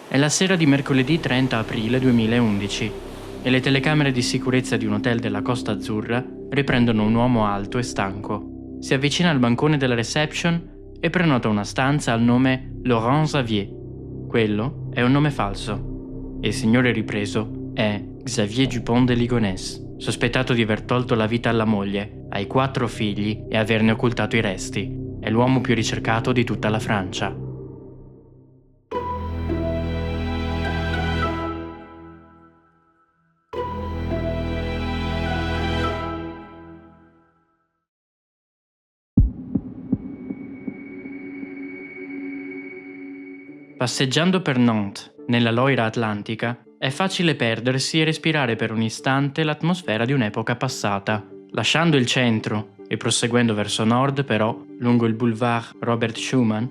È la sera di mercoledì 30 aprile 2011 e le telecamere di sicurezza di un hotel della Costa Azzurra riprendono un uomo alto e stanco. Si avvicina al bancone della reception e prenota una stanza al nome Laurent Xavier. Quello è un nome falso e il signore ripreso è Xavier Dupont de Ligonnès, sospettato di aver tolto la vita alla moglie, ai 4 figli e averne occultato i resti. È l'uomo più ricercato di tutta la Francia. Passeggiando per Nantes, nella Loira Atlantica, è facile perdersi e respirare per un istante l'atmosfera di un'epoca passata. Lasciando il centro e proseguendo verso nord, però, lungo il boulevard Robert Schuman,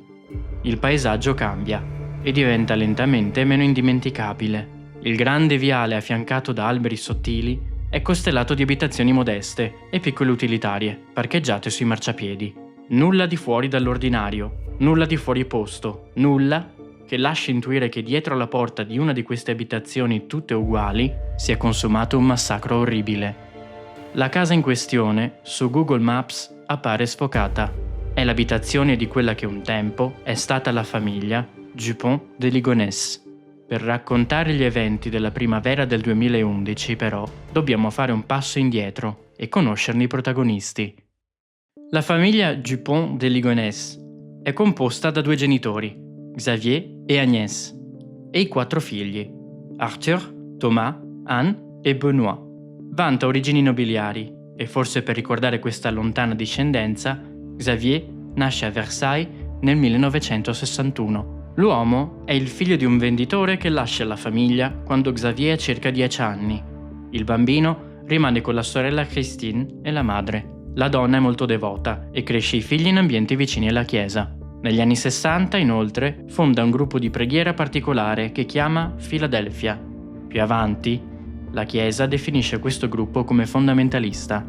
il paesaggio cambia e diventa lentamente meno indimenticabile. Il grande viale affiancato da alberi sottili è costellato di abitazioni modeste e piccole utilitarie, parcheggiate sui marciapiedi. Nulla di fuori dall'ordinario, nulla di fuori posto, nulla che lascia intuire che dietro la porta di una di queste abitazioni tutte uguali si è consumato un massacro orribile. La casa in questione, su Google Maps, appare sfocata. È l'abitazione di quella che un tempo è stata la famiglia Dupont de Ligonnès. Per raccontare gli eventi della primavera del 2011, però, dobbiamo fare un passo indietro e conoscerne i protagonisti. La famiglia Dupont de Ligonnès è composta da 2 genitori, Xavier e Agnès, e i 4 figli, Arthur, Thomas, Anne e Benoît. Vanta origini nobiliari e forse per ricordare questa lontana discendenza, Xavier nasce a Versailles nel 1961. L'uomo è il figlio di un venditore che lascia la famiglia quando Xavier ha circa 10 anni. Il bambino rimane con la sorella Christine e la madre. La donna è molto devota e cresce i figli in ambienti vicini alla chiesa. Negli anni 60, inoltre, fonda un gruppo di preghiera particolare che chiama Philadelphia. Più avanti, la Chiesa definisce questo gruppo come fondamentalista.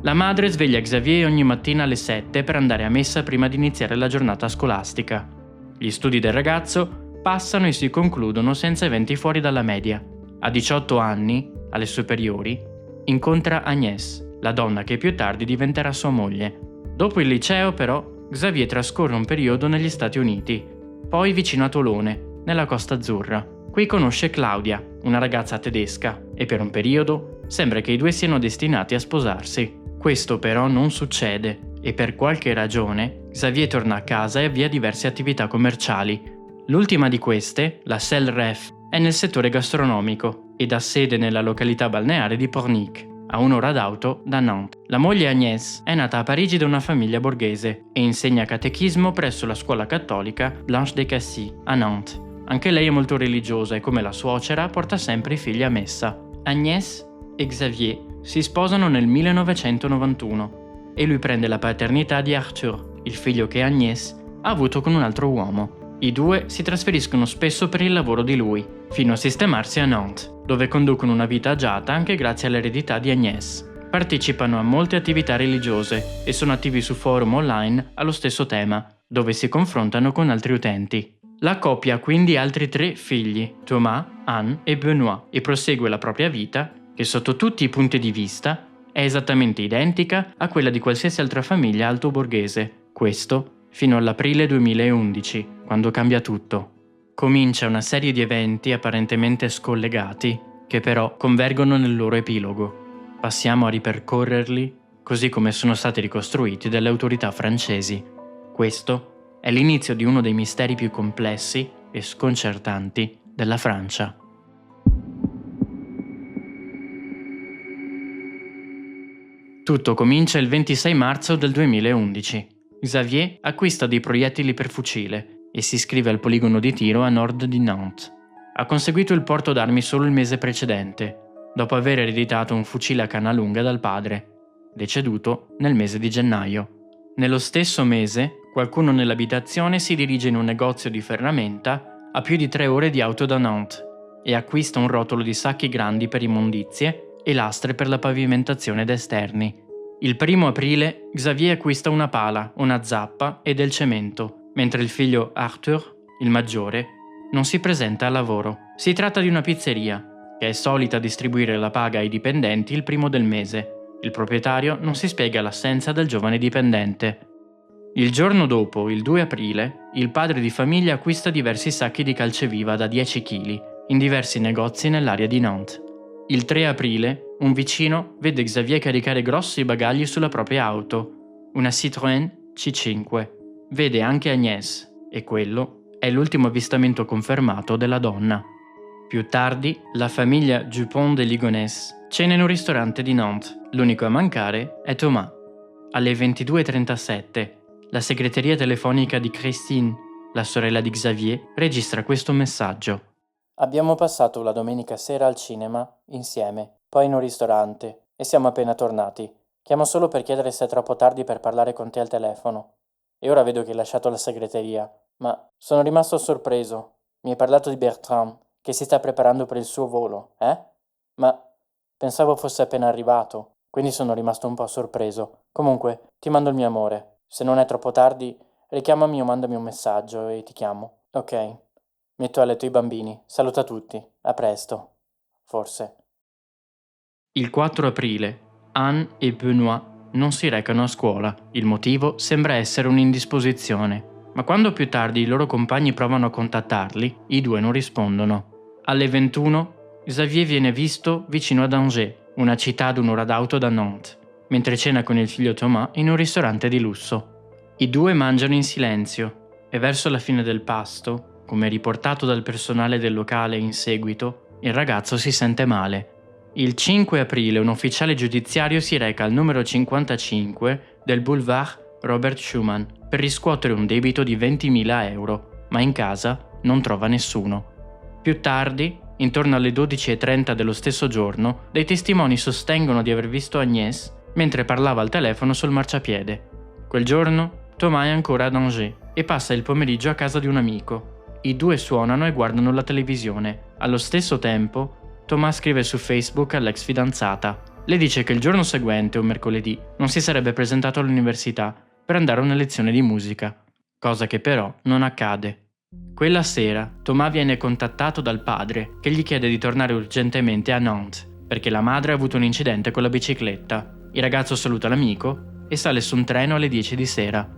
La madre sveglia Xavier ogni mattina alle 7 per andare a messa prima di iniziare la giornata scolastica. Gli studi del ragazzo passano e si concludono senza eventi fuori dalla media. A 18 anni, alle superiori, incontra Agnès, la donna che più tardi diventerà sua moglie. Dopo il liceo, però, Xavier trascorre un periodo negli Stati Uniti, poi vicino a Tolone, nella Costa Azzurra. Qui conosce Claudia, una ragazza tedesca, e per un periodo sembra che i due siano destinati a sposarsi. Questo però non succede e per qualche ragione Xavier torna a casa e avvia diverse attività commerciali. L'ultima di queste, la Selle Ref, è nel settore gastronomico ed ha sede nella località balneare di Pornic, a 1 ora d'auto da Nantes. La moglie Agnès è nata a Parigi da una famiglia borghese e insegna catechismo presso la scuola cattolica Blanche de Cassis a Nantes. Anche lei è molto religiosa e come la suocera porta sempre i figli a messa. Agnès e Xavier si sposano nel 1991 e lui prende la paternità di Arthur, il figlio che Agnès ha avuto con un altro uomo. I due si trasferiscono spesso per il lavoro di lui, fino a sistemarsi a Nantes, dove conducono una vita agiata anche grazie all'eredità di Agnès. Partecipano a molte attività religiose e sono attivi su forum online allo stesso tema, dove si confrontano con altri utenti. La coppia ha quindi altri 3 figli, Thomas, Anne e Benoît, e prosegue la propria vita, che sotto tutti i punti di vista è esattamente identica a quella di qualsiasi altra famiglia altoborghese. Questo fino all'aprile 2011, quando cambia tutto. Comincia una serie di eventi apparentemente scollegati, che però convergono nel loro epilogo. Passiamo a ripercorrerli, così come sono stati ricostruiti dalle autorità francesi. Questo è l'inizio di uno dei misteri più complessi e sconcertanti della Francia. Tutto comincia il 26 marzo del 2011. Xavier acquista dei proiettili per fucile e si iscrive al poligono di tiro a nord di Nantes. Ha conseguito il porto d'armi solo il mese precedente, dopo aver ereditato un fucile a canna lunga dal padre, deceduto nel mese di gennaio. Nello stesso mese, qualcuno nell'abitazione si dirige in un negozio di ferramenta a più di 3 ore di auto da Nantes e acquista un rotolo di sacchi grandi per immondizie e lastre per la pavimentazione ed esterni. Il 1 aprile Xavier acquista una pala, una zappa e del cemento, mentre il figlio Arthur, il maggiore, non si presenta al lavoro. Si tratta di una pizzeria, che è solita distribuire la paga ai dipendenti il primo del mese. Il proprietario non si spiega l'assenza del giovane dipendente. Il giorno dopo, il 2 aprile, il padre di famiglia acquista diversi sacchi di calceviva da 10 kg in diversi negozi nell'area di Nantes. Il 3 aprile, un vicino vede Xavier caricare grossi bagagli sulla propria auto, una Citroën C5. Vede anche Agnès, e quello è l'ultimo avvistamento confermato della donna. Più tardi, la famiglia Dupont de Ligonnès cena in un ristorante di Nantes. L'unico a mancare è Thomas. Alle 22:37, la segreteria telefonica di Christine, la sorella di Xavier, registra questo messaggio. Abbiamo passato la domenica sera al cinema, insieme, poi in un ristorante, e siamo appena tornati. Chiamo solo per chiedere se è troppo tardi per parlare con te al telefono. E ora vedo che hai lasciato la segreteria, ma sono rimasto sorpreso. Mi hai parlato di Bertrand, che si sta preparando per il suo volo, eh? Ma pensavo fosse appena arrivato, quindi sono rimasto un po' sorpreso. Comunque, ti mando il mio amore. Se non è troppo tardi, richiamami o mandami un messaggio e ti chiamo. Ok. Metto a letto i bambini. Saluta tutti. A presto. Forse. Il 4 aprile, Anne e Benoît non si recano a scuola. Il motivo sembra essere un'indisposizione. Ma quando più tardi i loro compagni provano a contattarli, i due non rispondono. Alle 21, Xavier viene visto vicino ad Angers, una città ad un'ora d'auto da Nantes, mentre cena con il figlio Thomas in un ristorante di lusso. I due mangiano in silenzio e verso la fine del pasto, come riportato dal personale del locale in seguito, il ragazzo si sente male. Il 5 aprile un ufficiale giudiziario si reca al numero 55 del Boulevard Robert Schuman per riscuotere un debito di 20.000 euro, ma in casa non trova nessuno. Più tardi, intorno alle 12:30 dello stesso giorno, dei testimoni sostengono di aver visto Agnès mentre parlava al telefono sul marciapiede. Quel giorno Thomas è ancora ad Angers e passa il pomeriggio a casa di un amico. I due suonano e guardano la televisione. Allo stesso tempo, Thomas scrive su Facebook all'ex fidanzata. Le dice che il giorno seguente, un mercoledì, non si sarebbe presentato all'università per andare a una lezione di musica, cosa che però non accade. Quella sera, Thomas viene contattato dal padre, che gli chiede di tornare urgentemente a Nantes, perché la madre ha avuto un incidente con la bicicletta. Il ragazzo saluta l'amico e sale su un treno alle 10 di sera.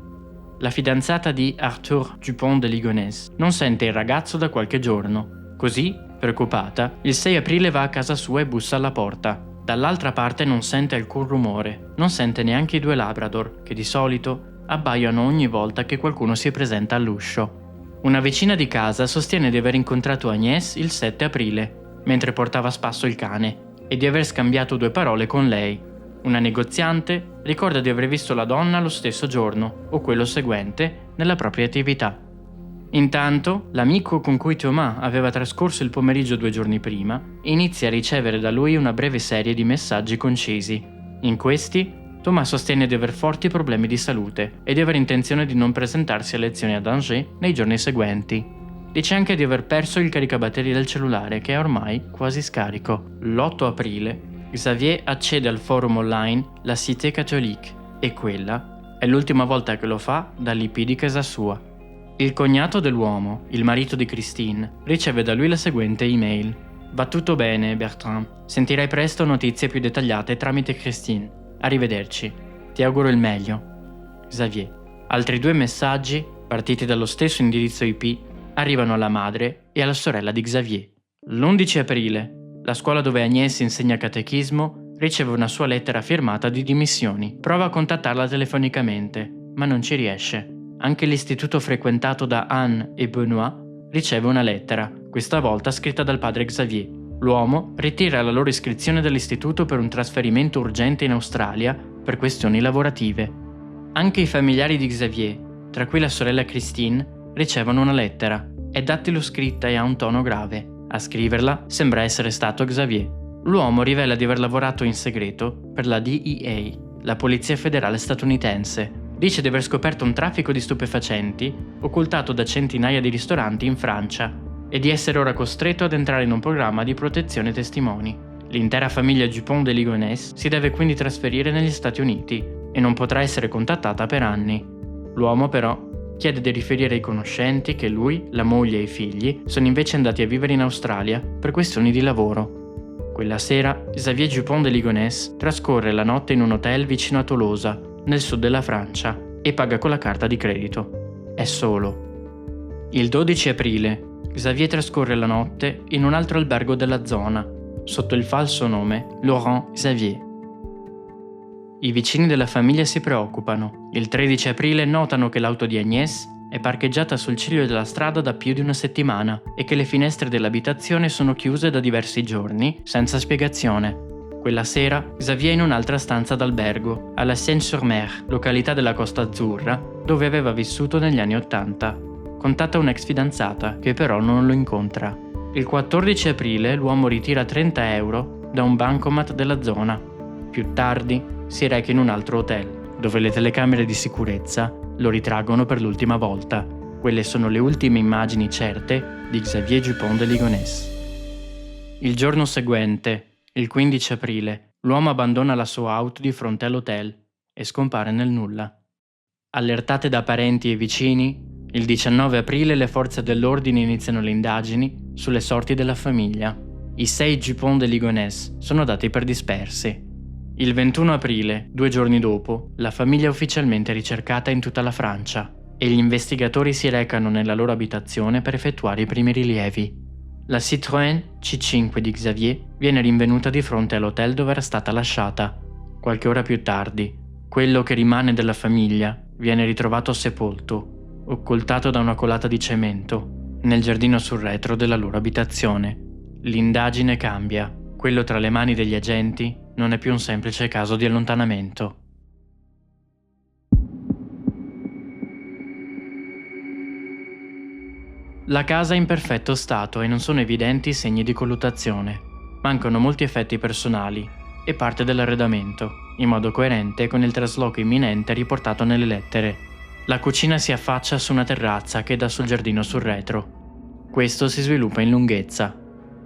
La fidanzata di Arthur Dupont de Ligonnès non sente il ragazzo da qualche giorno. Così, preoccupata, il 6 aprile va a casa sua e bussa alla porta. Dall'altra parte non sente alcun rumore, non sente neanche i due Labrador, che di solito abbaiano ogni volta che qualcuno si presenta all'uscio. Una vicina di casa sostiene di aver incontrato Agnès il 7 aprile, mentre portava a spasso il cane, e di aver scambiato 2 parole con lei. Una negoziante ricorda di aver visto la donna lo stesso giorno, o quello seguente, nella propria attività. Intanto, l'amico con cui Thomas aveva trascorso il pomeriggio 2 giorni prima inizia a ricevere da lui una breve serie di messaggi concisi. In questi, Thomas sostiene di aver forti problemi di salute e di aver intenzione di non presentarsi a lezioni ad Angers nei giorni seguenti. Dice anche di aver perso il caricabatterie del cellulare, che è ormai quasi scarico. L'8 aprile, Xavier accede al forum online La Cité Catholique e quella è l'ultima volta che lo fa dall'IP di casa sua. Il cognato dell'uomo, il marito di Christine, riceve da lui la seguente email. Va tutto bene, Bertrand. Sentirai presto notizie più dettagliate tramite Christine. Arrivederci. Ti auguro il meglio. Xavier. Altri 2 messaggi, partiti dallo stesso indirizzo IP, arrivano alla madre e alla sorella di Xavier. L'11 aprile, la scuola dove Agnès insegna catechismo riceve una sua lettera firmata di dimissioni. Prova a contattarla telefonicamente, ma non ci riesce. Anche l'istituto frequentato da Anne e Benoît riceve una lettera, questa volta scritta dal padre Xavier. L'uomo ritira la loro iscrizione dall'istituto per un trasferimento urgente in Australia per questioni lavorative. Anche i familiari di Xavier, tra cui la sorella Christine, ricevono una lettera. È dattiloscritta e ha un tono grave. A scriverla sembra essere stato Xavier. L'uomo rivela di aver lavorato in segreto per la DEA, la Polizia Federale statunitense. Dice di aver scoperto un traffico di stupefacenti occultato da centinaia di ristoranti in Francia e di essere ora costretto ad entrare in un programma di protezione testimoni. L'intera famiglia Dupont de Ligonnès si deve quindi trasferire negli Stati Uniti e non potrà essere contattata per anni. L'uomo però chiede di riferire ai conoscenti che lui, la moglie e i figli sono invece andati a vivere in Australia per questioni di lavoro. Quella sera, Xavier Dupont de Ligonnès trascorre la notte in un hotel vicino a Tolosa, nel sud della Francia, e paga con la carta di credito. È solo. Il 12 aprile, Xavier trascorre la notte in un altro albergo della zona, sotto il falso nome Laurent Xavier. I vicini della famiglia si preoccupano. Il 13 aprile notano che l'auto di Agnès è parcheggiata sul ciglio della strada da più di una settimana e che le finestre dell'abitazione sono chiuse da diversi giorni, senza spiegazione. Quella sera, Xavier è in un'altra stanza d'albergo, alla Seine-sur-Mer, località della Costa Azzurra, dove aveva vissuto negli anni '80. Contatta un'ex fidanzata, che però non lo incontra. Il 14 aprile l'uomo ritira 30 euro da un bancomat della zona. Più tardi si reca in un altro hotel, dove le telecamere di sicurezza lo ritraggono per l'ultima volta. Quelle sono le ultime immagini certe di Xavier Dupont de Ligonnès. Il giorno seguente, il 15 aprile, l'uomo abbandona la sua auto di fronte all'hotel e scompare nel nulla. Allertate da parenti e vicini, il 19 aprile le forze dell'ordine iniziano le indagini sulle sorti della famiglia. I 6 Dupont de Ligonnès sono dati per dispersi. Il 21 aprile, 2 giorni dopo, la famiglia è ufficialmente ricercata in tutta la Francia e gli investigatori si recano nella loro abitazione per effettuare i primi rilievi. La Citroën C5 di Xavier viene rinvenuta di fronte all'hotel dove era stata lasciata. Qualche ora più tardi, quello che rimane della famiglia viene ritrovato sepolto, occultato da una colata di cemento, nel giardino sul retro della loro abitazione. L'indagine cambia. Quello tra le mani degli agenti non è più un semplice caso di allontanamento. La casa è in perfetto stato e non sono evidenti segni di colluttazione. Mancano molti effetti personali e parte dell'arredamento, in modo coerente con il trasloco imminente riportato nelle lettere. La cucina si affaccia su una terrazza che dà sul giardino sul retro. Questo si sviluppa in lunghezza.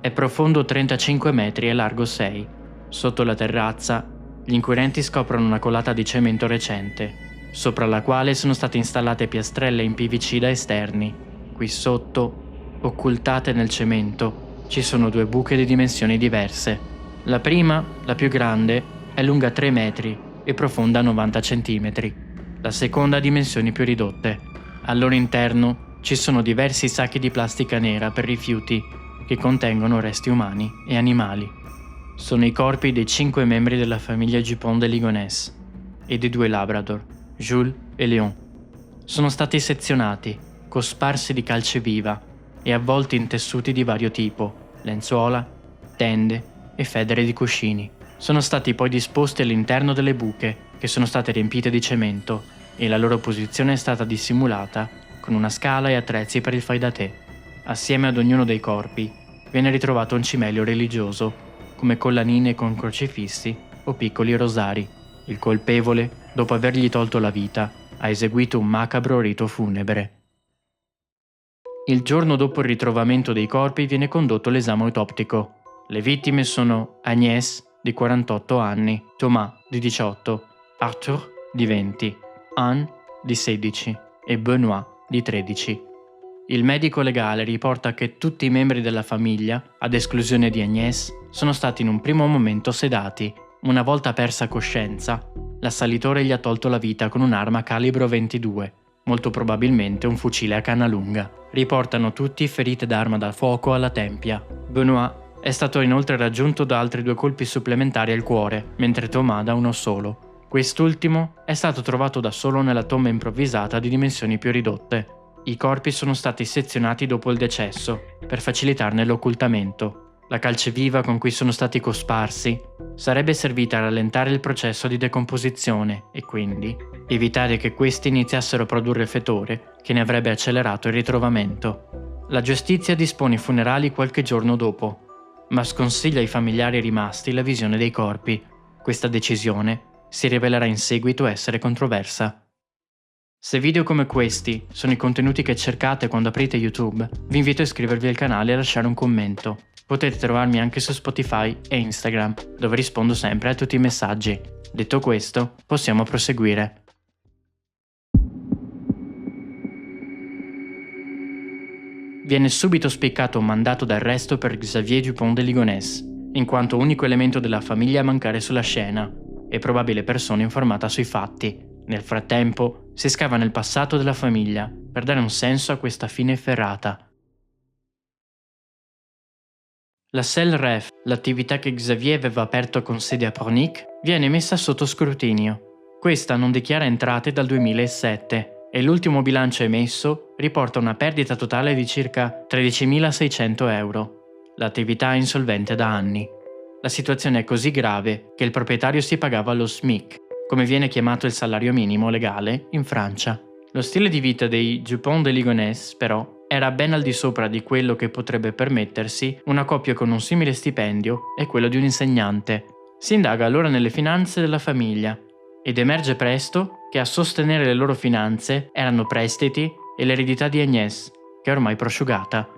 È profondo 35 metri e largo 6. Sotto la terrazza, gli inquirenti scoprono una colata di cemento recente, sopra la quale sono state installate piastrelle in PVC da esterni. Qui sotto, occultate nel cemento, ci sono 2 buche di dimensioni diverse. La prima, la più grande, è lunga 3 metri e profonda 90 centimetri. La seconda ha dimensioni più ridotte. Al loro interno ci sono diversi sacchi di plastica nera per rifiuti che contengono resti umani e animali. Sono i corpi dei 5 membri della famiglia Dupont de Ligonnès e dei 2 Labrador, Jules e Léon. Sono stati sezionati, cosparsi di calce viva e avvolti in tessuti di vario tipo, lenzuola, tende e federe di cuscini. Sono stati poi disposti all'interno delle buche, che sono state riempite di cemento, e la loro posizione è stata dissimulata con una scala e attrezzi per il fai da te. Assieme ad ognuno dei corpi viene ritrovato un cimelio religioso, come collanine con crocifissi o piccoli rosari. Il colpevole, dopo avergli tolto la vita, ha eseguito un macabro rito funebre. Il giorno dopo il ritrovamento dei corpi viene condotto l'esame autoptico. Le vittime sono Agnès, di 48 anni, Thomas, di 18, Arthur, di 20, Anne, di 16 e Benoît, di 13. Il medico legale riporta che tutti i membri della famiglia, ad esclusione di Agnès, sono stati in un primo momento sedati. Una volta persa coscienza, l'assalitore gli ha tolto la vita con un'arma calibro 22, molto probabilmente un fucile a canna lunga. Riportano tutti ferite d'arma da fuoco alla tempia. Benoît è stato inoltre raggiunto da altri 2 colpi supplementari al cuore, mentre Thomas da uno solo. Quest'ultimo è stato trovato da solo nella tomba improvvisata di dimensioni più ridotte. I corpi sono stati sezionati dopo il decesso, per facilitarne l'occultamento. La calce viva con cui sono stati cosparsi sarebbe servita a rallentare il processo di decomposizione e quindi evitare che questi iniziassero a produrre fetore che ne avrebbe accelerato il ritrovamento. La giustizia dispone i funerali qualche giorno dopo, ma sconsiglia ai familiari rimasti la visione dei corpi. Questa decisione si rivelerà in seguito essere controversa. Se video come questi sono i contenuti che cercate quando aprite YouTube, vi invito a iscrivervi al canale e a lasciare un commento. Potete trovarmi anche su Spotify e Instagram, dove rispondo sempre a tutti i messaggi. Detto questo, possiamo proseguire. viene subito spiccato un mandato d'arresto per Xavier Dupont de Ligonnès, in quanto unico elemento della famiglia a mancare sulla scena e probabile persona informata sui fatti. Nel frattempo, si scava nel passato della famiglia per dare un senso a questa fine efferrata. La SELREF, l'attività che Xavier aveva aperto con sede a Pornic, viene messa sotto scrutinio. Questa non dichiara entrate dal 2007 e l'ultimo bilancio emesso riporta una perdita totale di circa 13.600 euro. L'attività è insolvente da anni. La situazione è così grave che il proprietario si pagava lo SMIC, come viene chiamato il salario minimo legale in Francia. Lo stile di vita dei Dupont de Ligonnès, però, era ben al di sopra di quello che potrebbe permettersi una coppia con un simile stipendio e quello di un insegnante. Si indaga allora nelle finanze della famiglia ed emerge presto che a sostenere le loro finanze erano prestiti e l'eredità di Agnès, che è ormai prosciugata.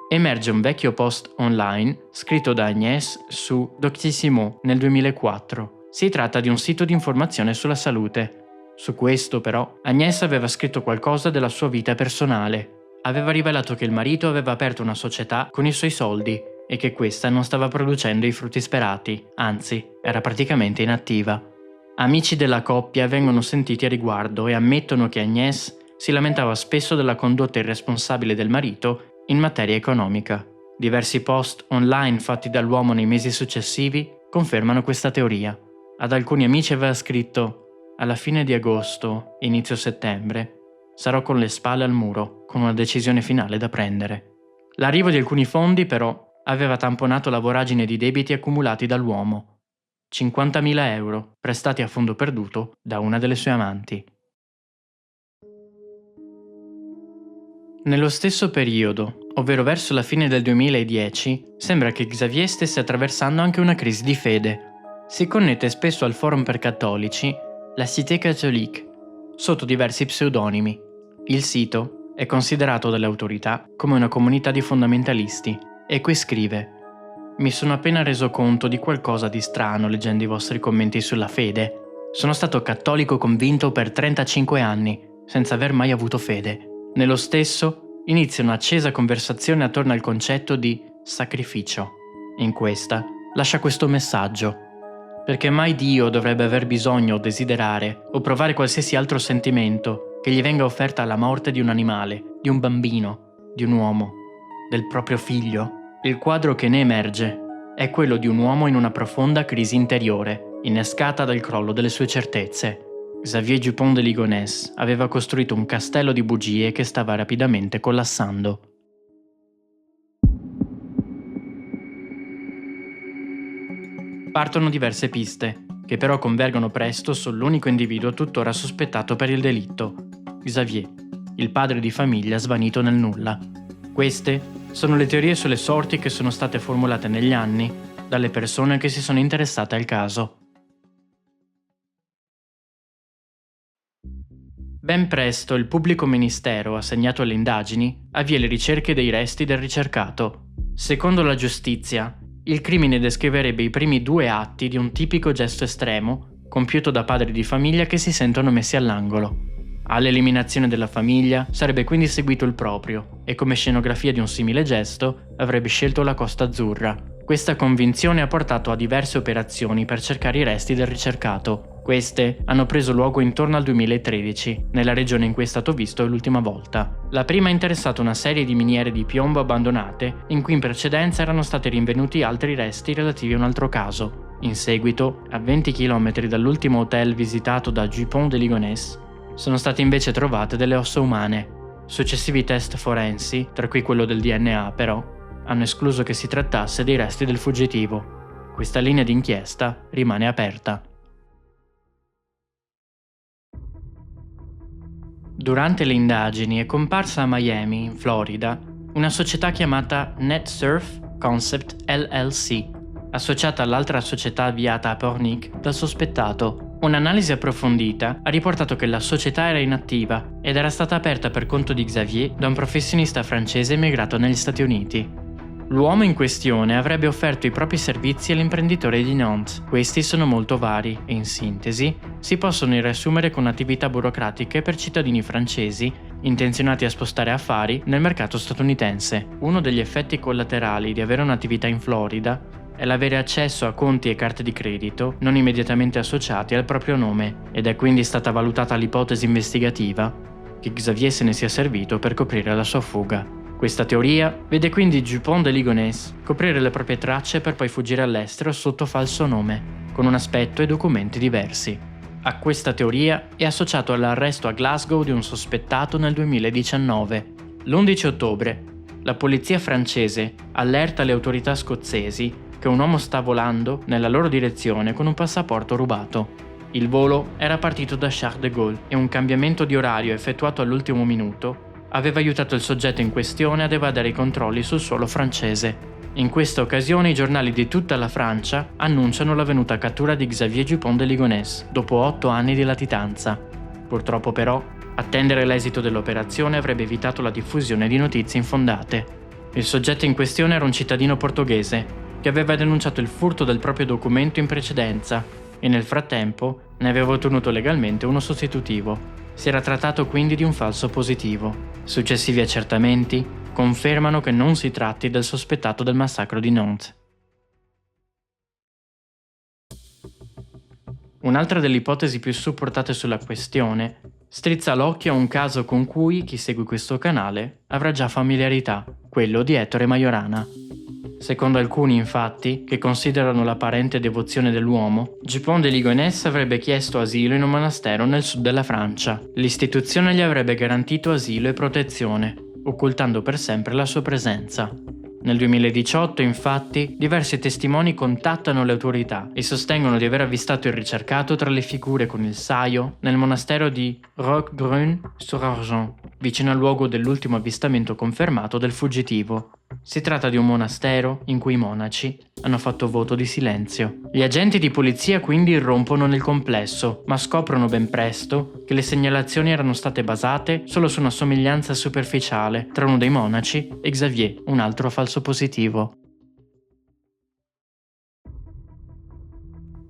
Emerge un vecchio post online scritto da Agnès su Doctissimo nel 2004. Si tratta di un sito di informazione sulla salute. Su questo, però, Agnès aveva scritto qualcosa della sua vita personale. Aveva rivelato che il marito aveva aperto una società con i suoi soldi e che questa non stava producendo i frutti sperati, anzi, era praticamente inattiva. Amici della coppia vengono sentiti a riguardo e ammettono che Agnès si lamentava spesso della condotta irresponsabile del marito in materia economica. Diversi post online fatti dall'uomo nei mesi successivi confermano questa teoria. Ad alcuni amici aveva scritto: alla fine di agosto, inizio settembre, sarò con le spalle al muro, con una decisione finale da prendere. L'arrivo di alcuni fondi, però, aveva tamponato la voragine di debiti accumulati dall'uomo. 50.000 euro prestati a fondo perduto da una delle sue amanti. Nello stesso periodo, ovvero verso la fine del 2010, sembra che Xavier stesse attraversando anche una crisi di fede. Si connette spesso al forum per cattolici, la Cité Catholique, sotto diversi pseudonimi. Il sito è considerato dalle autorità come una comunità di fondamentalisti e qui scrive: mi sono appena reso conto di qualcosa di strano leggendo i vostri commenti sulla fede. Sono stato cattolico convinto per 35 anni, senza aver mai avuto fede. Nello stesso inizia un'accesa conversazione attorno al concetto di sacrificio. In questa lascia questo messaggio: perché mai Dio dovrebbe aver bisogno o desiderare o provare qualsiasi altro sentimento che gli venga offerta alla morte di un animale, di un bambino, di un uomo, del proprio figlio? Il quadro che ne emerge è quello di un uomo in una profonda crisi interiore, innescata dal crollo delle sue certezze. Xavier Dupont de Ligonnès aveva costruito un castello di bugie che stava rapidamente collassando. Partono diverse piste, che però convergono presto sull'unico individuo tuttora sospettato per il delitto: Xavier, il padre di famiglia svanito nel nulla. Queste sono le teorie sulle sorti che sono state formulate negli anni dalle persone che si sono interessate al caso. Ben presto il pubblico ministero assegnato alle indagini avvia le ricerche dei resti del ricercato. Secondo la giustizia, il crimine descriverebbe i primi 2 atti di un tipico gesto estremo compiuto da padri di famiglia che si sentono messi all'angolo. All'eliminazione della famiglia sarebbe quindi seguito il proprio e come scenografia di un simile gesto avrebbe scelto la Costa Azzurra. Questa convinzione ha portato a diverse operazioni per cercare i resti del ricercato. Queste hanno preso luogo intorno al 2013, nella regione in cui è stato visto l'ultima volta. La prima ha interessato una serie di miniere di piombo abbandonate, in cui in precedenza erano stati rinvenuti altri resti relativi a un altro caso. In seguito, a 20 km dall'ultimo hotel visitato da Dupont de Ligonnès, sono state invece trovate delle ossa umane. Successivi test forensi, tra cui quello del DNA, però, hanno escluso che si trattasse dei resti del fuggitivo. Questa linea di inchiesta rimane aperta. Durante le indagini è comparsa a Miami, in Florida, una società chiamata NetSurf Concept LLC, associata all'altra società avviata a Pornic dal sospettato. Un'analisi approfondita ha riportato che la società era inattiva ed era stata aperta per conto di Xavier da un professionista francese emigrato negli Stati Uniti. L'uomo in questione avrebbe offerto i propri servizi all'imprenditore di Nantes. Questi sono molto vari e, in sintesi, si possono riassumere con attività burocratiche per cittadini francesi intenzionati a spostare affari nel mercato statunitense. Uno degli effetti collaterali di avere un'attività in Florida è l'avere accesso a conti e carte di credito non immediatamente associati al proprio nome, ed è quindi stata valutata l'ipotesi investigativa che Xavier se ne sia servito per coprire la sua fuga. Questa teoria vede quindi Dupont de Ligonnès coprire le proprie tracce per poi fuggire all'estero sotto falso nome, con un aspetto e documenti diversi. A questa teoria è associato all'arresto a Glasgow di un sospettato nel 2019. L'11 ottobre, la polizia francese allerta le autorità scozzesi che un uomo sta volando nella loro direzione con un passaporto rubato. Il volo era partito da Charles de Gaulle e un cambiamento di orario effettuato all'ultimo minuto aveva aiutato il soggetto in questione ad evadere i controlli sul suolo francese. In questa occasione i giornali di tutta la Francia annunciano l'avvenuta cattura di Xavier Dupont de Ligonnès dopo 8 anni di latitanza. Purtroppo però, attendere l'esito dell'operazione avrebbe evitato la diffusione di notizie infondate. Il soggetto in questione era un cittadino portoghese che aveva denunciato il furto del proprio documento in precedenza e nel frattempo ne aveva ottenuto legalmente uno sostitutivo. Si era trattato quindi di un falso positivo. Successivi accertamenti confermano che non si tratti del sospettato del massacro di Nantes. Un'altra delle ipotesi più supportate sulla questione strizza l'occhio a un caso con cui chi segue questo canale avrà già familiarità, quello di Ettore Majorana. Secondo alcuni, infatti, che considerano l'apparente devozione dell'uomo, Dupont de Ligonnès avrebbe chiesto asilo in un monastero nel sud della Francia. L'istituzione gli avrebbe garantito asilo e protezione, occultando per sempre la sua presenza. Nel 2018, infatti, diversi testimoni contattano le autorità e sostengono di aver avvistato il ricercato tra le figure con il saio nel monastero di Roquebrune-sur-Argens, vicino al luogo dell'ultimo avvistamento confermato del fuggitivo. Si tratta di un monastero in cui i monaci hanno fatto voto di silenzio. Gli agenti di polizia quindi irrompono nel complesso, ma scoprono ben presto che le segnalazioni erano state basate solo su una somiglianza superficiale tra uno dei monaci e Xavier, un altro falso positivo.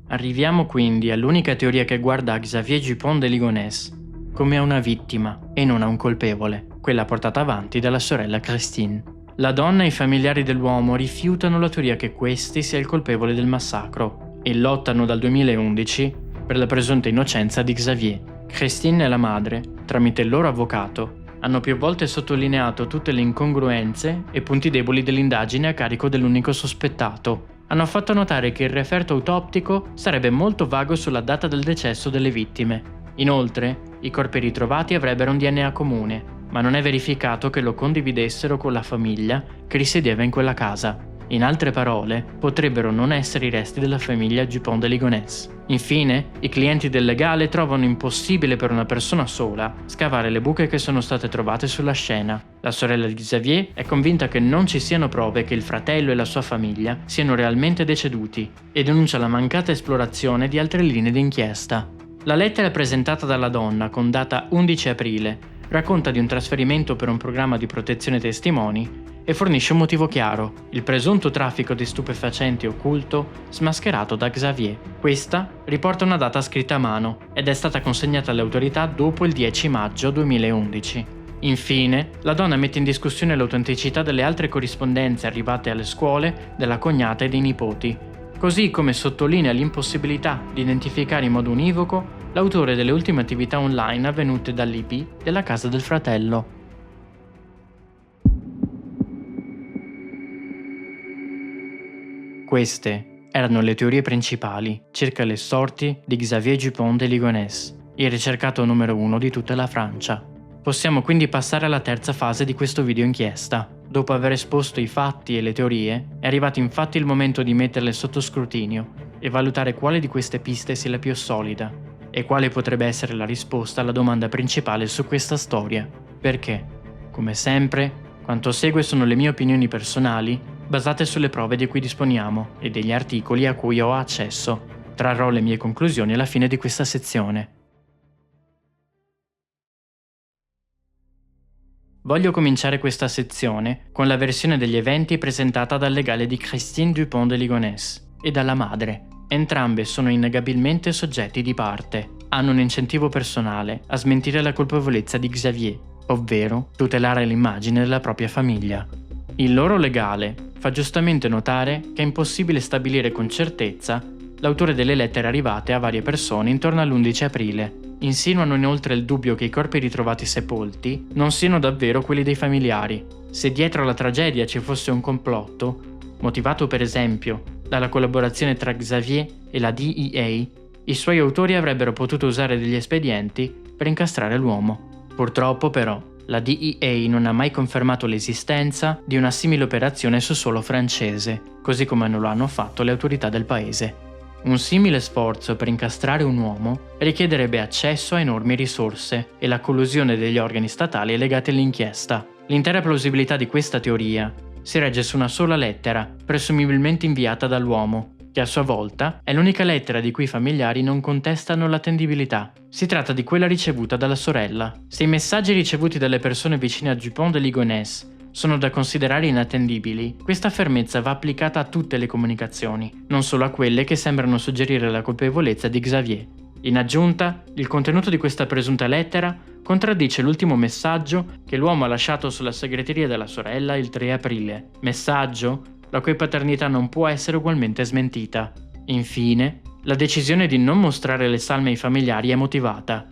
Arriviamo quindi all'unica teoria che guarda a Xavier Dupont de Ligonnès come a una vittima e non a un colpevole, quella portata avanti dalla sorella Christine. La donna e i familiari dell'uomo rifiutano la teoria che questi sia il colpevole del massacro e lottano dal 2011 per la presunta innocenza di Xavier. Christine e la madre, tramite il loro avvocato, hanno più volte sottolineato tutte le incongruenze e punti deboli dell'indagine a carico dell'unico sospettato. Hanno fatto notare che il referto autoptico sarebbe molto vago sulla data del decesso delle vittime. Inoltre, i corpi ritrovati avrebbero un DNA comune, ma non è verificato che lo condividessero con la famiglia che risiedeva in quella casa. In altre parole, potrebbero non essere i resti della famiglia Dupont de Ligonnès. Infine, i clienti del legale trovano impossibile per una persona sola scavare le buche che sono state trovate sulla scena. La sorella di Xavier è convinta che non ci siano prove che il fratello e la sua famiglia siano realmente deceduti e denuncia la mancata esplorazione di altre linee d'inchiesta. La lettera presentata dalla donna, con data 11 aprile, racconta di un trasferimento per un programma di protezione testimoni e fornisce un motivo chiaro: il presunto traffico di stupefacenti occulto smascherato da Xavier. Questa riporta una data scritta a mano ed è stata consegnata alle autorità dopo il 10 maggio 2011. Infine, la donna mette in discussione l'autenticità delle altre corrispondenze arrivate alle scuole della cognata e dei nipoti, così come sottolinea l'impossibilità di identificare in modo univoco l'autore delle ultime attività online avvenute dall'IP della casa del fratello. Queste erano le teorie principali circa le sorti di Xavier Dupont de Ligonnès, il ricercato numero 1 di tutta la Francia. Possiamo quindi passare alla terza fase di questo video inchiesta. Dopo aver esposto i fatti e le teorie, è arrivato infatti il momento di metterle sotto scrutinio e valutare quale di queste piste sia la più solida e quale potrebbe essere la risposta alla domanda principale su questa storia. Perché, come sempre, quanto segue sono le mie opinioni personali basate sulle prove di cui disponiamo e degli articoli a cui ho accesso. Trarrò le mie conclusioni alla fine di questa sezione. Voglio cominciare questa sezione con la versione degli eventi presentata dal legale di Christine Dupont de Ligonnès e dalla madre. Entrambe sono innegabilmente soggetti di parte. Hanno un incentivo personale a smentire la colpevolezza di Xavier ovvero tutelare l'immagine della propria famiglia. Il loro legale fa giustamente notare che è impossibile stabilire con certezza l'autore delle lettere arrivate a varie persone intorno all'11 aprile. Insinuano inoltre il dubbio che i corpi ritrovati sepolti non siano davvero quelli dei familiari. Se dietro alla tragedia ci fosse un complotto, motivato per esempio dalla collaborazione tra Xavier e la DEA, i suoi autori avrebbero potuto usare degli espedienti per incastrare l'uomo. Purtroppo però, la DEA non ha mai confermato l'esistenza di una simile operazione su suolo francese, così come non lo hanno fatto le autorità del paese. Un simile sforzo per incastrare un uomo richiederebbe accesso a enormi risorse e la collusione degli organi statali legati all'inchiesta. L'intera plausibilità di questa teoria si regge su una sola lettera, presumibilmente inviata dall'uomo, che a sua volta è l'unica lettera di cui i familiari non contestano l'attendibilità. Si tratta di quella ricevuta dalla sorella. Se i messaggi ricevuti dalle persone vicine a Dupont de Ligonnès sono da considerare inattendibili, questa fermezza va applicata a tutte le comunicazioni, non solo a quelle che sembrano suggerire la colpevolezza di Xavier. In aggiunta, il contenuto di questa presunta lettera contraddice l'ultimo messaggio che l'uomo ha lasciato sulla segreteria della sorella il 3 aprile, messaggio la cui paternità non può essere ugualmente smentita. Infine, la decisione di non mostrare le salme ai familiari è motivata.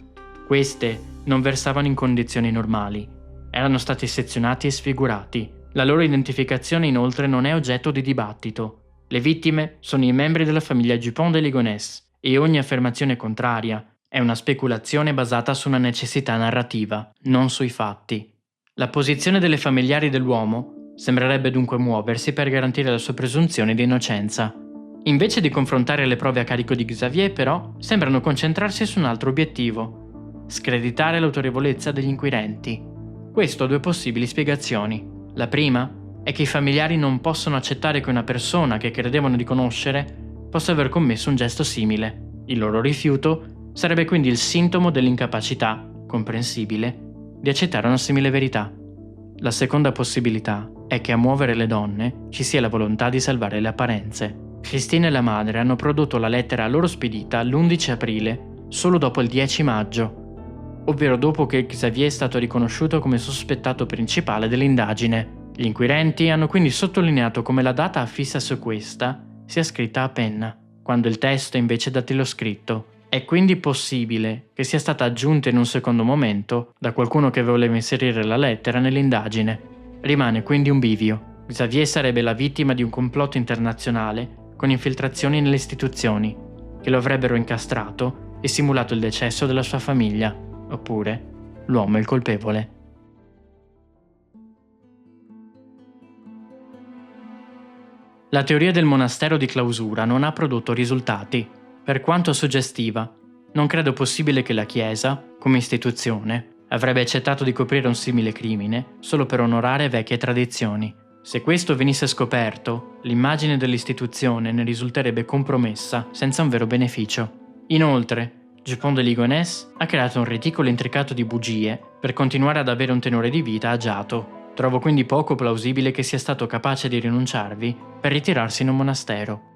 Queste non versavano in condizioni normali. Erano stati sezionati e sfigurati. La loro identificazione inoltre non è oggetto di dibattito. Le vittime sono i membri della famiglia Dupont de Ligonnès e ogni affermazione contraria è una speculazione basata su una necessità narrativa, non sui fatti. La posizione delle familiari dell'uomo sembrerebbe dunque muoversi per garantire la sua presunzione di innocenza. Invece di confrontare le prove a carico di Xavier, però, sembrano concentrarsi su un altro obiettivo: screditare l'autorevolezza degli inquirenti. Questo ha due possibili spiegazioni. La prima è che i familiari non possono accettare che una persona che credevano di conoscere possa aver commesso un gesto simile. Il loro rifiuto sarebbe quindi il sintomo dell'incapacità, comprensibile, di accettare una simile verità. La seconda possibilità è che a muovere le donne ci sia la volontà di salvare le apparenze. Christine e la madre hanno prodotto la lettera loro spedita l'11 aprile solo dopo il 10 maggio, ovvero dopo che Xavier è stato riconosciuto come sospettato principale dell'indagine. Gli inquirenti hanno quindi sottolineato come la data affissa su questa sia scritta a penna, quando il testo è invece dattiloscritto. È quindi possibile che sia stata aggiunta in un secondo momento da qualcuno che voleva inserire la lettera nell'indagine. Rimane quindi un bivio. Xavier sarebbe la vittima di un complotto internazionale con infiltrazioni nelle istituzioni, che lo avrebbero incastrato e simulato il decesso della sua famiglia. Oppure l'uomo è il colpevole. La teoria del monastero di clausura non ha prodotto risultati. Per quanto suggestiva, non credo possibile che la Chiesa, come istituzione, avrebbe accettato di coprire un simile crimine solo per onorare vecchie tradizioni. Se questo venisse scoperto, l'immagine dell'istituzione ne risulterebbe compromessa senza un vero beneficio. Inoltre, Dupont de Ligonnès ha creato un reticolo intricato di bugie per continuare ad avere un tenore di vita agiato. Trovo quindi poco plausibile che sia stato capace di rinunciarvi per ritirarsi in un monastero.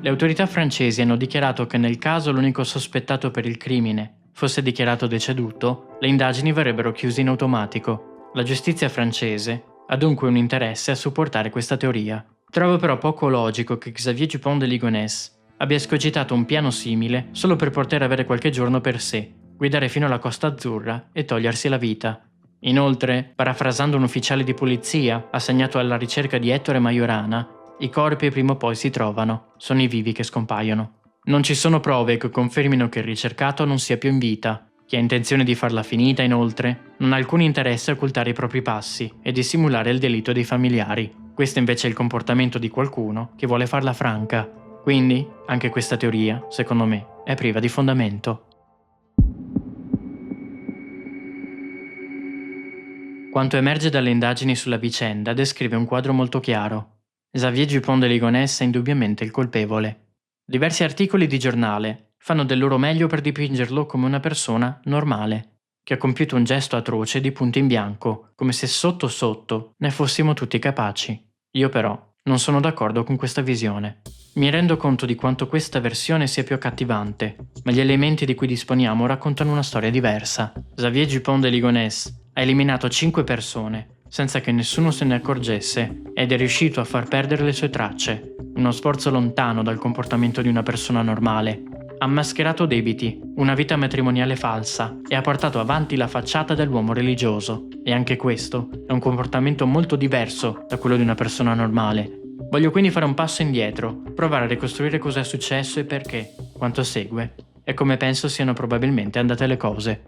Le autorità francesi hanno dichiarato che nel caso l'unico sospettato per il crimine fosse dichiarato deceduto, le indagini verrebbero chiuse in automatico. La giustizia francese ha dunque un interesse a supportare questa teoria. Trovo però poco logico che Xavier Dupont de Ligonnès abbia escogitato un piano simile solo per poter avere qualche giorno per sé, guidare fino alla Costa Azzurra e togliersi la vita. Inoltre, parafrasando un ufficiale di polizia assegnato alla ricerca di Ettore Majorana, i corpi prima o poi si trovano, sono i vivi che scompaiono. Non ci sono prove che confermino che il ricercato non sia più in vita. Chi ha intenzione di farla finita, inoltre, non ha alcun interesse a occultare i propri passi e dissimulare il delitto dei familiari. Questo invece è il comportamento di qualcuno che vuole farla franca. Quindi, anche questa teoria, secondo me, è priva di fondamento. Quanto emerge dalle indagini sulla vicenda descrive un quadro molto chiaro. Xavier Dupont de Ligonnès è indubbiamente il colpevole. Diversi articoli di giornale fanno del loro meglio per dipingerlo come una persona normale, che ha compiuto un gesto atroce di punto in bianco, come se sotto sotto ne fossimo tutti capaci. Io però non sono d'accordo con questa visione. Mi rendo conto di quanto questa versione sia più accattivante, ma gli elementi di cui disponiamo raccontano una storia diversa. Xavier Dupont de Ligonnès ha eliminato 5 persone, senza che nessuno se ne accorgesse, ed è riuscito a far perdere le sue tracce. Uno sforzo lontano dal comportamento di una persona normale. Ha mascherato debiti, una vita matrimoniale falsa e ha portato avanti la facciata dell'uomo religioso. E anche questo è un comportamento molto diverso da quello di una persona normale. Voglio quindi fare un passo indietro, provare a ricostruire cosa è successo e perché, quanto segue, e come penso siano probabilmente andate le cose.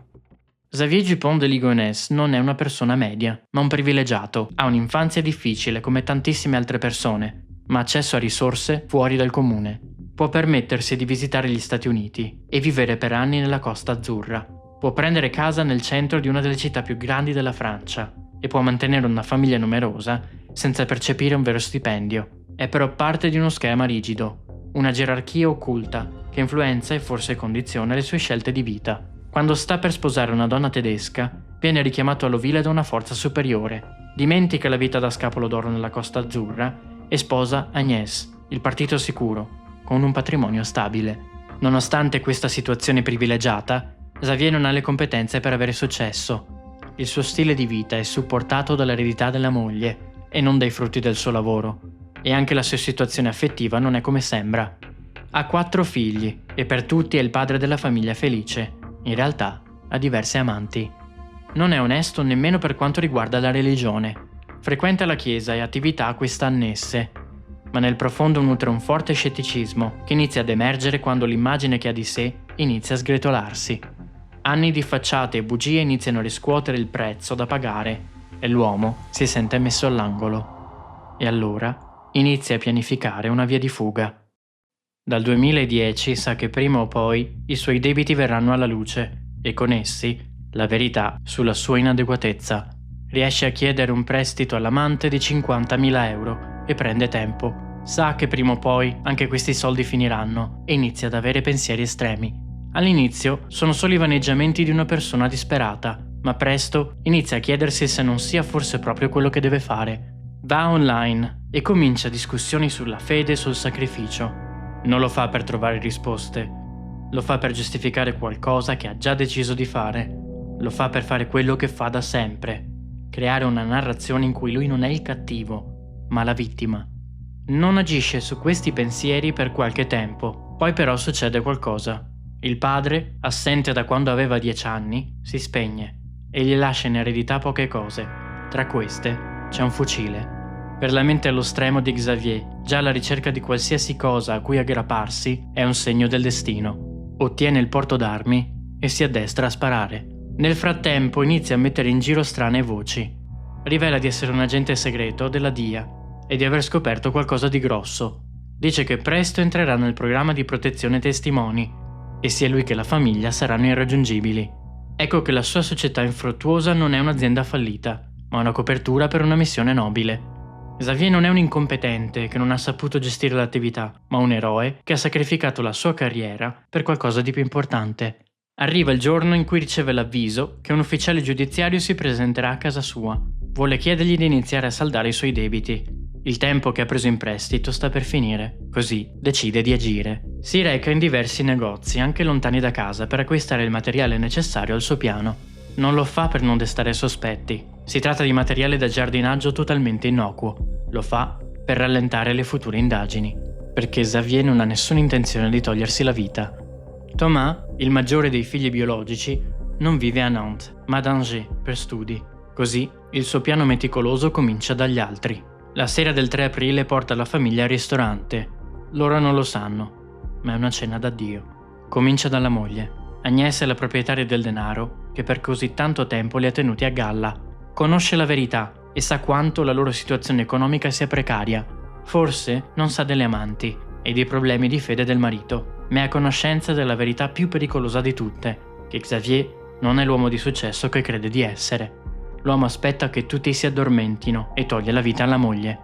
Xavier Dupont de Ligonnès non è una persona media, ma un privilegiato. Ha un'infanzia difficile come tantissime altre persone, ma accesso a risorse fuori dal comune. Può permettersi di visitare gli Stati Uniti e vivere per anni nella Costa Azzurra. Può prendere casa nel centro di una delle città più grandi della Francia e può mantenere una famiglia numerosa senza percepire un vero stipendio. È però parte di uno schema rigido, una gerarchia occulta che influenza e forse condiziona le sue scelte di vita. Quando sta per sposare una donna tedesca, viene richiamato all'ovile da una forza superiore. Dimentica la vita da scapolo d'oro nella Costa Azzurra e sposa Agnès, il partito sicuro, con un patrimonio stabile. Nonostante questa situazione privilegiata, Xavier non ha le competenze per avere successo. Il suo stile di vita è supportato dall'eredità della moglie e non dai frutti del suo lavoro. E anche la sua situazione affettiva non è come sembra. Ha 4 figli e per tutti è il padre della famiglia felice. In realtà ha diverse amanti. Non è onesto nemmeno per quanto riguarda la religione. Frequenta la chiesa e attività a questa annesse, ma nel profondo nutre un forte scetticismo che inizia ad emergere quando l'immagine che ha di sé inizia a sgretolarsi. Anni di facciate e bugie iniziano a riscuotere il prezzo da pagare e l'uomo si sente messo all'angolo. E allora inizia a pianificare una via di fuga. Dal 2010 sa che prima o poi i suoi debiti verranno alla luce e con essi la verità sulla sua inadeguatezza. Riesce a chiedere un prestito all'amante di 50.000 euro e prende tempo. Sa che prima o poi anche questi soldi finiranno e inizia ad avere pensieri estremi. All'inizio sono solo i vaneggiamenti di una persona disperata, ma presto inizia a chiedersi se non sia forse proprio quello che deve fare. Va online e comincia discussioni sulla fede e sul sacrificio. Non lo fa per trovare risposte, lo fa per giustificare qualcosa che ha già deciso di fare. Lo fa per fare quello che fa da sempre, creare una narrazione in cui lui non è il cattivo, ma la vittima. Non agisce su questi pensieri per qualche tempo, poi però succede qualcosa. Il padre, assente da quando aveva 10 anni, si spegne e gli lascia in eredità poche cose. Tra queste c'è un fucile. Per la mente allo stremo di Xavier, già la ricerca di qualsiasi cosa a cui aggrapparsi è un segno del destino. Ottiene il porto d'armi e si addestra a sparare. Nel frattempo inizia a mettere in giro strane voci. Rivela di essere un agente segreto della DIA e di aver scoperto qualcosa di grosso. Dice che presto entrerà nel programma di protezione testimoni e sia lui che la famiglia saranno irraggiungibili. Ecco che la sua società infruttuosa non è un'azienda fallita, ma una copertura per una missione nobile. Xavier non è un incompetente che non ha saputo gestire l'attività, ma un eroe che ha sacrificato la sua carriera per qualcosa di più importante. Arriva il giorno in cui riceve l'avviso che un ufficiale giudiziario si presenterà a casa sua. Vuole chiedergli di iniziare a saldare i suoi debiti. Il tempo che ha preso in prestito sta per finire, così decide di agire. Si reca in diversi negozi, anche lontani da casa, per acquistare il materiale necessario al suo piano. Non lo fa per non destare sospetti. Si tratta di materiale da giardinaggio totalmente innocuo. Lo fa per rallentare le future indagini, perché Xavier non ha nessuna intenzione di togliersi la vita. Thomas, il maggiore dei figli biologici, non vive a Nantes, ma ad Angers per studi. Così il suo piano meticoloso comincia dagli altri. La sera del 3 aprile porta la famiglia al ristorante. Loro non lo sanno, ma è una cena d'addio. Comincia dalla moglie. Agnès è la proprietaria del denaro che per così tanto tempo li ha tenuti a galla. Conosce la verità e sa quanto la loro situazione economica sia precaria. Forse non sa delle amanti e dei problemi di fede del marito, ma è a conoscenza della verità più pericolosa di tutte, che Xavier non è l'uomo di successo che crede di essere. L'uomo aspetta che tutti si addormentino e toglie la vita alla moglie.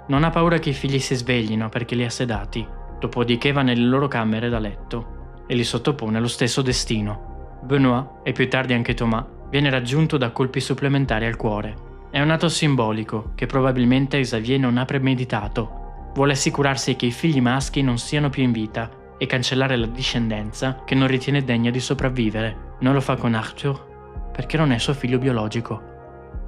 Non ha paura che i figli si sveglino perché li ha sedati, dopodiché va nelle loro camere da letto e li sottopone allo stesso destino. Benoît, e più tardi anche Thomas, viene raggiunto da colpi supplementari al cuore. È un atto simbolico che probabilmente Xavier non ha premeditato. Vuole assicurarsi che i figli maschi non siano più in vita e cancellare la discendenza che non ritiene degna di sopravvivere. Non lo fa con Arthur perché non è suo figlio biologico.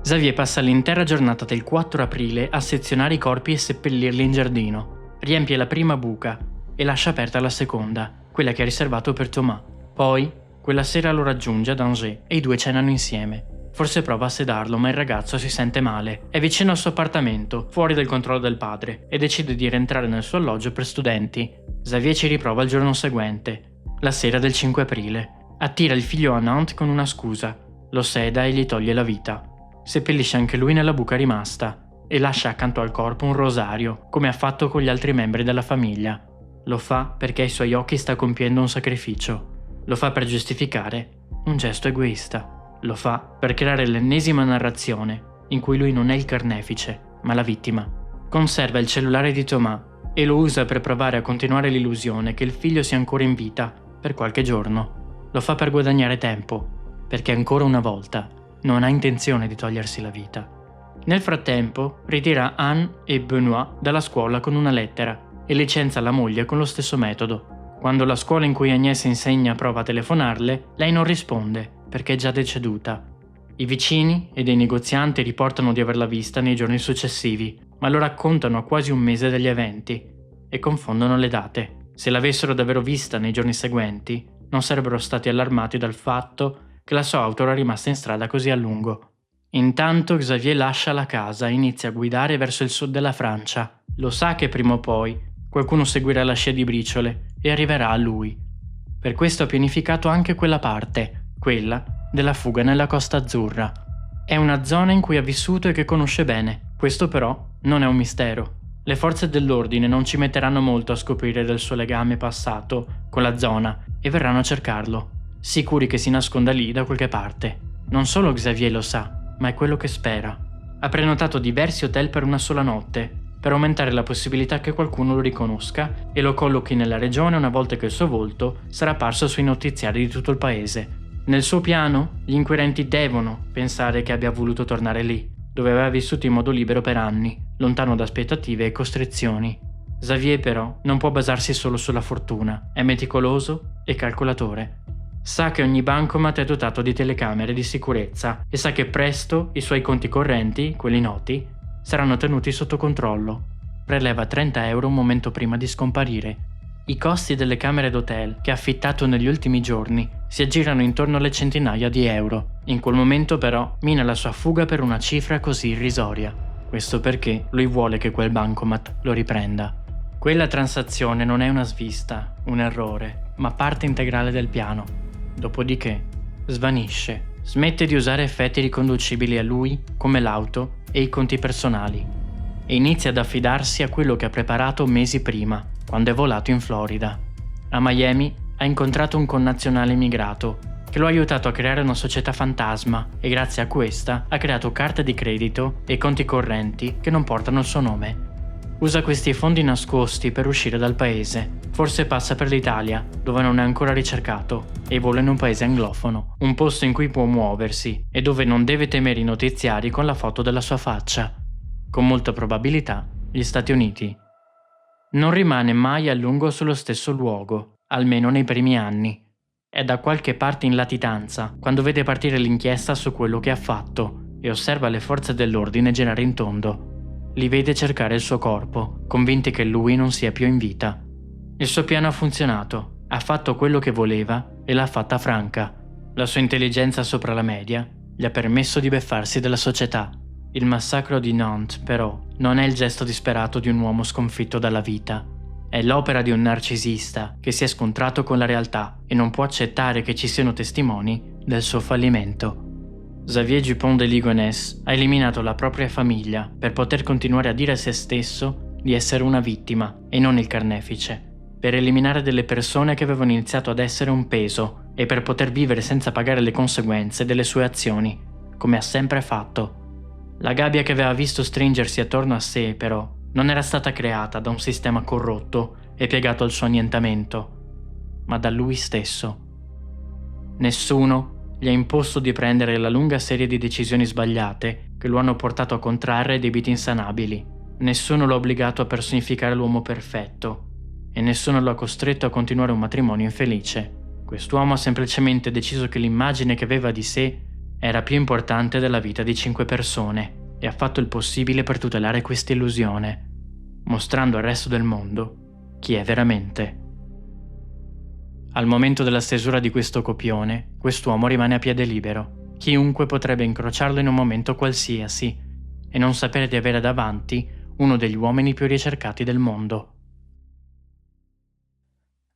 Xavier passa l'intera giornata del 4 aprile a sezionare i corpi e seppellirli in giardino. Riempie la prima buca e lascia aperta la seconda, quella che ha riservato per Thomas. Poi, quella sera lo raggiunge ad Angers e i due cenano insieme. Forse prova a sedarlo, ma il ragazzo si sente male. È vicino al suo appartamento, fuori del controllo del padre, e decide di rientrare nel suo alloggio per studenti. Xavier ci riprova il giorno seguente, la sera del 5 aprile. Attira il figlio a Nantes con una scusa, lo seda e gli toglie la vita. Seppellisce anche lui nella buca rimasta e lascia accanto al corpo un rosario, come ha fatto con gli altri membri della famiglia. Lo fa perché ai suoi occhi sta compiendo un sacrificio. Lo fa per giustificare un gesto egoista. Lo fa per creare l'ennesima narrazione in cui lui non è il carnefice, ma la vittima. Conserva il cellulare di Thomas e lo usa per provare a continuare l'illusione che il figlio sia ancora in vita per qualche giorno. Lo fa per guadagnare tempo, perché ancora una volta non ha intenzione di togliersi la vita. Nel frattempo ritira Anne e Benoît dalla scuola con una lettera e licenzia la moglie con lo stesso metodo. Quando la scuola in cui Agnès insegna prova a telefonarle, lei non risponde perché è già deceduta. I vicini e dei negozianti riportano di averla vista nei giorni successivi, ma lo raccontano a quasi un mese dagli eventi e confondono le date. Se l'avessero davvero vista nei giorni seguenti, non sarebbero stati allarmati dal fatto che la sua auto era rimasta in strada così a lungo. Intanto Xavier lascia la casa e inizia a guidare verso il sud della Francia. Lo sa che prima o poi qualcuno seguirà la scia di briciole e arriverà a lui. Per questo ha pianificato anche quella parte, quella della fuga nella Costa Azzurra. È una zona in cui ha vissuto e che conosce bene. Questo però non è un mistero. Le forze dell'ordine non ci metteranno molto a scoprire del suo legame passato con la zona e verranno a cercarlo, sicuri che si nasconda lì da qualche parte. Non solo Xavier lo sa, ma è quello che spera. Ha prenotato diversi hotel per una sola notte, per aumentare la possibilità che qualcuno lo riconosca e lo collochi nella regione una volta che il suo volto sarà apparso sui notiziari di tutto il paese. Nel suo piano, gli inquirenti devono pensare che abbia voluto tornare lì, dove aveva vissuto in modo libero per anni, lontano da aspettative e costrizioni. Xavier però non può basarsi solo sulla fortuna, è meticoloso e calcolatore. Sa che ogni bancomat è dotato di telecamere di sicurezza e sa che presto i suoi conti correnti, quelli noti, saranno tenuti sotto controllo. Preleva 30 euro un momento prima di scomparire. I costi delle camere d'hotel che ha affittato negli ultimi giorni si aggirano intorno alle centinaia di euro. In quel momento però mina la sua fuga per una cifra così irrisoria. Questo perché lui vuole che quel bancomat lo riprenda. Quella transazione non è una svista, un errore, ma parte integrale del piano. Dopodiché svanisce, smette di usare effetti riconducibili a lui come l'auto e i conti personali e inizia ad affidarsi a quello che ha preparato mesi prima, quando è volato in Florida. A Miami ha incontrato un connazionale immigrato che lo ha aiutato a creare una società fantasma e grazie a questa ha creato carte di credito e conti correnti che non portano il suo nome. Usa questi fondi nascosti per uscire dal paese. Forse passa per l'Italia, dove non è ancora ricercato, e vola in un paese anglofono, un posto in cui può muoversi e dove non deve temere i notiziari con la foto della sua faccia. Con molta probabilità gli Stati Uniti. Non rimane mai a lungo sullo stesso luogo, almeno nei primi anni. È da qualche parte in latitanza quando vede partire l'inchiesta su quello che ha fatto e osserva le forze dell'ordine girare in tondo. Li vede cercare il suo corpo, convinti che lui non sia più in vita. Il suo piano ha funzionato, ha fatto quello che voleva e l'ha fatta franca. La sua intelligenza sopra la media gli ha permesso di beffarsi della società. Il massacro di Nantes, però, non è il gesto disperato di un uomo sconfitto dalla vita. È l'opera di un narcisista che si è scontrato con la realtà e non può accettare che ci siano testimoni del suo fallimento. Xavier Dupont de Ligonnès ha eliminato la propria famiglia per poter continuare a dire a se stesso di essere una vittima e non il carnefice, per eliminare delle persone che avevano iniziato ad essere un peso e per poter vivere senza pagare le conseguenze delle sue azioni, come ha sempre fatto. La gabbia che aveva visto stringersi attorno a sé, però, non era stata creata da un sistema corrotto e piegato al suo annientamento, ma da lui stesso. Nessuno gli ha imposto di prendere la lunga serie di decisioni sbagliate che lo hanno portato a contrarre debiti insanabili. Nessuno l'ha obbligato a personificare l'uomo perfetto e nessuno lo ha costretto a continuare un matrimonio infelice. Quest'uomo ha semplicemente deciso che l'immagine che aveva di sé era più importante della vita di 5 persone e ha fatto il possibile per tutelare questa illusione, mostrando al resto del mondo chi è veramente. Al momento della stesura di questo copione, quest'uomo rimane a piede libero. Chiunque potrebbe incrociarlo in un momento qualsiasi e non sapere di avere davanti uno degli uomini più ricercati del mondo.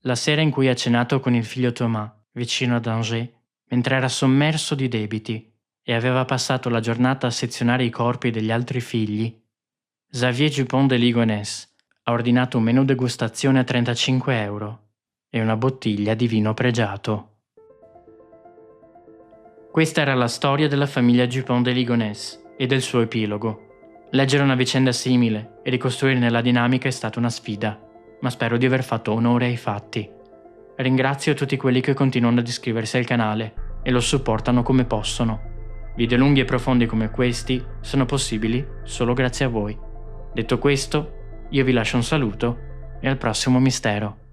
La sera in cui ha cenato con il figlio Thomas, vicino ad Angers, mentre era sommerso di debiti e aveva passato la giornata a sezionare i corpi degli altri figli, Xavier Dupont de Ligonnès ha ordinato un menù degustazione a 35 euro e una bottiglia di vino pregiato. Questa era la storia della famiglia Dupont de Ligonnès e del suo epilogo. Leggere una vicenda simile e ricostruirne la dinamica è stata una sfida, ma spero di aver fatto onore ai fatti. Ringrazio tutti quelli che continuano ad iscriversi al canale e lo supportano come possono. Video lunghi e profondi come questi sono possibili solo grazie a voi. Detto questo, io vi lascio un saluto e al prossimo mistero.